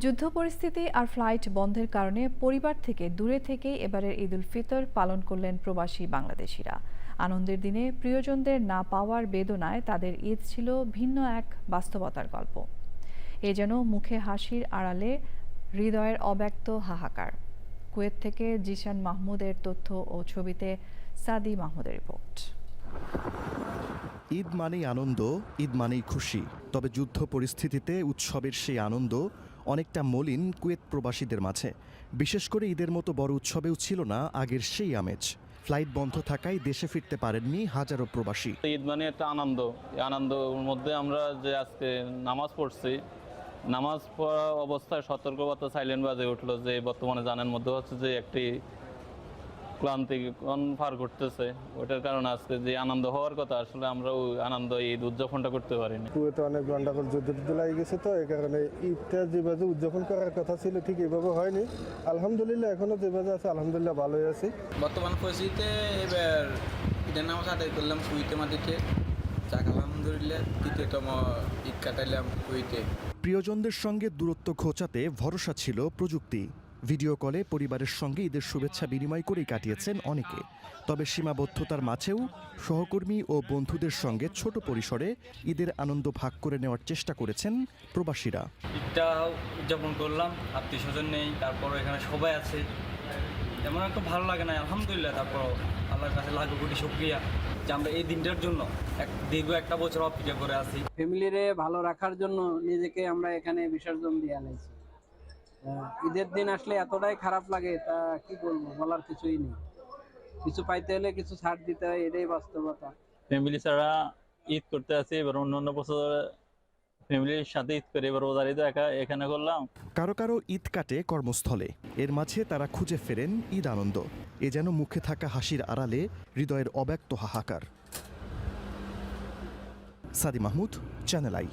যুদ্ধ পরিস্থিতি আর ফ্লাইট বন্ধের কারণে পরিবার থেকে দূরে থেকেই এবারের ঈদ উল ফিতর পালন করলেন প্রবাসী বাংলাদেশিরা। আনন্দের দিনে প্রিয়জনদের না পাওয়ার বেদনায় তাদের ঈদ ছিল ভিন্ন এক বাস্তবতার গল্প। এ যেন মুখে হাসির আড়ালে হৃদয়ের অব্যক্ত হাহাকার। কুয়েত থেকে জিশান মাহমুদের তথ্য ও ছবিতে সাদি মাহমুদের রিপোর্ট। ঈদ মানেই আনন্দ, ঈদ মানেই খুশি। তবে যুদ্ধ পরিস্থিতিতে উৎসবের সেই আনন্দ অনেকটা মলিন কুয়েত প্রবাসীদের মাঝে। বিশেষ করে ঈদের মতো বড় উৎসবেও ছিল না আগের সেই আমেজ। ফ্লাইট বন্ধ থাকায় দেশে ফিরতে পারেননি হাজারো প্রবাসী। ঈদ মানে একটা আনন্দ, এই আনন্দের মধ্যে আমরা যে আজকে নামাজ পড়ছি, নামাজ পড়া অবস্থায় সতর্কবার্তা সাইলেন্ট বাজে উঠলো যে বর্তমানে জানার মধ্যে হচ্ছে যে একটি ক্লান্তি পার করতেছে। ওটার কারণে আজকে যে আনন্দ হওয়ার কথা, আসলে আমরা ওই আনন্দ ঈদ উদযাপনটা করতে পারিনি। কুয়েতে অনেক গন্ডাগোল যুদ্ধ লাগে গেছে, তো এই কারণে ঈদটা যেভাবে উদযাপন করার কথা ছিল ঠিক এইভাবে হয়নি। আলহামদুলিল্লাহ এখনো যেভাবে আছে আলহামদুলিল্লাহ ভালোই আছি। বর্তমান পরিস্থিতিতে এবার ঈদের নামাজ আদায় করলাম কুয়েতে মাটিতে। যাক আলহামদুলিল্লাহ দ্বিতীয়তম ঈদ কাটাইলাম কুয়েতে। প্রিয়জনদের সঙ্গে দূরত্ব ঘোচাতে ভরসা ছিল প্রযুক্তি। ভিডিও কলে পরিবারের সঙ্গে ঈদের শুভেচ্ছা বিনিময় করেই কাটিয়েছেন অনেকে। তবে সীমাবদ্ধতার মাঝেও সহকর্মী ও বন্ধুদের সঙ্গে ছোট পরিসরে ঈদের আনন্দ ভাগ করে নেওয়ার চেষ্টা করেছেন প্রবাসীরা। ঈদটা উদযাপন করলাম, আত্মীয় স্বজন নেই, তারপর এখানে সবাই আছে, তেমন একটা ভালো লাগে না। আলহামদুলিল্লাহ, তারপর আল্লাহর কাছে লাখো কোটি শুকরিয়া যে আমরা এই দিনটার জন্য দীর্ঘ একটা বছর অপেক্ষা করে আছি। ফ্যামিলিরে ভালো রাখার জন্য নিজেকে আমরা এখানে বিসর্জন দিয়ে আনাইছি। ঈদের দিন আসলে এতটাই খারাপ লাগে, তা কি বলবো, বলার কিছুই নেই। কিছু পাইতে হলে কিছু ছাড় দিতে হয়, এটাই বাস্তবতা। ফ্যামিলি ছাড়া ঈদ করতে আছি, এবার অন্য বছর ফ্যামিলির সাথে ঈদ করে, এবার রোজার ঈদ এখানে করলাম। কারো কারো ঈদ কাটে কর্মস্থলে, এর মাঝে তারা খুঁজে ফেরেন ঈদ আনন্দ। এ যেন মুখে থাকা হাসির আড়ালে হৃদয়ের অব্যক্ত হাহাকার। সাদি মাহমুদ, চ্যানেল আই।